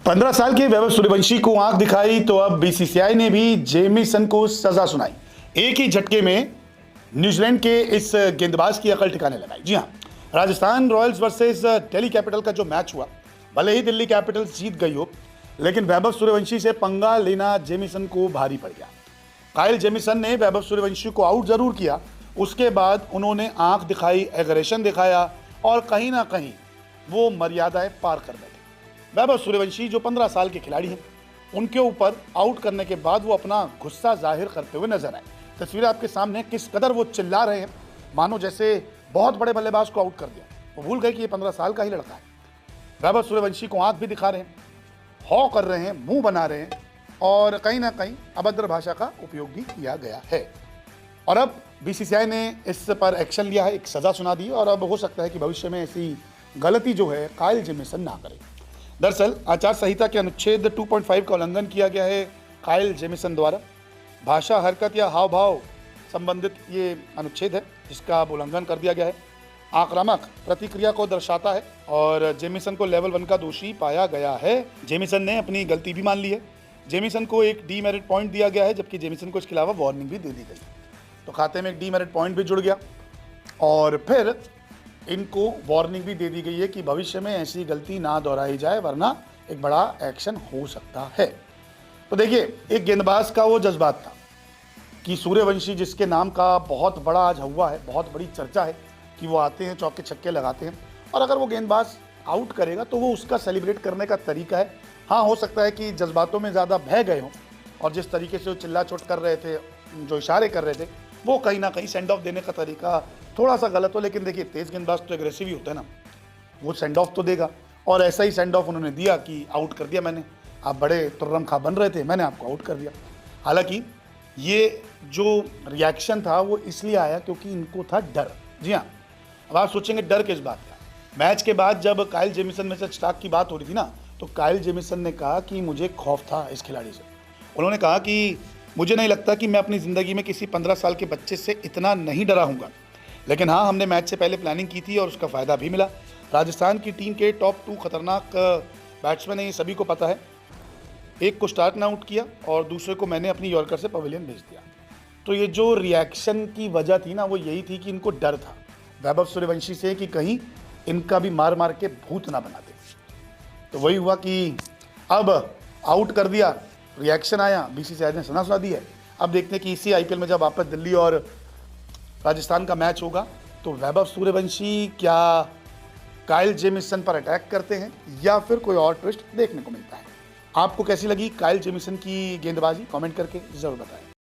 15 साल के वैभव सूर्यवंशी को आंख दिखाई तो अब बीसीसीआई ने भी जेमिसन को सजा सुनाई। एक ही झटके में न्यूजीलैंड के इस गेंदबाज की अकल ठिकाने लगाई। जी हां, Rajasthan Royals versus Delhi capital का जो मैच हुआ, भले ही दिल्ली कैपिटल्स जीत गई हो, लेकिन वैभव सूर्यवंशी से पंगा लेना जेमिसन को भारी पड़ गया। काइल जेमिसन ने वैभव सूर्यवंशी को आउट जरूर किया, उसके बाद उन्होंने आंख दिखाई, एग्रेशन दिखाया और कहीं ना कहीं वो मर्यादाएं पार कर बैठे। वैभव सूर्यवंशी जो 15 साल के खिलाड़ी हैं, उनके ऊपर आउट करने के बाद वो अपना गुस्सा जाहिर करते हुए नजर आए। तस्वीरें आपके सामने, किस कदर वो चिल्ला रहे हैं, मानो जैसे बहुत बड़े बल्लेबाज को आउट कर दिया। वो भूल गए कि ये 15 साल का ही लड़का है। वैभव सूर्यवंशी को आंख भी दिखा रहे हैं, हौ कर रहे हैं, मुंह बना रहे हैं और कहीं ना कहीं अभद्र भाषा का उपयोग भी किया गया है। और अब बीसीसीआई ने इस पर एक्शन लिया है, एक सजा सुना दी और अब हो सकता है कि भविष्य में ऐसी गलती जो है काइल जेमिसन ना करे। दरअसल आचार संहिता के अनुच्छेद 2.5 का उल्लंघन किया गया है काइल जेमिसन द्वारा। भाषा, हरकत या हाव भाव संबंधित ये अनुच्छेद है जिसका उल्लंघन कर दिया गया है। आक्रामक प्रतिक्रिया को दर्शाता है और जेमिसन को लेवल 1 का दोषी पाया गया है। जेमिसन ने अपनी गलती भी मान ली है। जेमिसन को एक डीमेरिट पॉइंट दिया गया है, जबकि जेमिसन को इसके अलावा वार्निंग भी दे दी गई। तो खाते में एक डीमेरिट पॉइंट भी जुड़ गया और फिर इनको वार्निंग भी दे दी गई है कि भविष्य में ऐसी गलती ना दोहराई जाए, वरना एक बड़ा एक्शन हो सकता है। तो देखिए, एक गेंदबाज का वो जज्बात था कि सूर्यवंशी जिसके नाम का बहुत बड़ा आज हुआ है, बहुत बड़ी चर्चा है कि वो आते हैं, चौके छक्के लगाते हैं और अगर वो गेंदबाज आउट करेगा तो वो उसका सेलिब्रेट करने का तरीका है। हाँ, हो सकता है कि जज्बातों में ज़्यादा बह गए हों और जिस तरीके से वो चिल्ला चोट कर रहे थे, जो इशारे कर रहे थे, वो कहीं ना कहीं सेंड ऑफ देने का तरीका थोड़ा सा गलत हो। लेकिन देखिए, तेज गेंदबाज तो एग्रेसिव ही होता है ना, वो सेंड ऑफ तो देगा और ऐसा ही सेंड ऑफ उन्होंने दिया कि आउट कर दिया मैंने, आप बड़े तुर्रम खा बन रहे थे, मैंने आपको आउट कर दिया। हालांकि ये जो रिएक्शन था वो इसलिए आया क्योंकि इनको था डर। जी हाँ, अब आप सोचेंगे डर किस बात का। मैच के बाद जब काइल जेमिसन में से स्टार्क की बात हो रही थी ना, तो काइल जेमिसन ने कहा कि मुझे खौफ था इस खिलाड़ी से। उन्होंने कहा कि मुझे नहीं लगता कि मैं अपनी ज़िंदगी में किसी 15 साल के बच्चे से इतना नहीं डरा हूँगा, लेकिन हाँ, हमने मैच से पहले प्लानिंग की थी और उसका फ़ायदा भी मिला। राजस्थान की टीम के टॉप 2 खतरनाक बैट्समैन हैं, ये सभी को पता है। एक को स्टार्क ने आउट किया और दूसरे को मैंने अपनी यॉर्कर से पवेलियन भेज दिया। तो ये जो रिएक्शन की वजह थी ना, वो यही थी कि इनको डर था वैभव सूर्यवंशी से कि कहीं इनका भी मार मार के भूत ना बना दे। तो वही हुआ कि अब आउट कर दिया, रिएक्शन आया, बीसीसीआई ने सजा सुना दी है। अब देखते हैं कि इसी आईपीएल में जब वापस दिल्ली और राजस्थान का मैच होगा तो वैभव सूर्यवंशी क्या काइल जेमिसन पर अटैक करते हैं या फिर कोई और ट्विस्ट देखने को मिलता है। आपको कैसी लगी काइल जेमिसन की गेंदबाजी? कमेंट करके जरूर बताएं।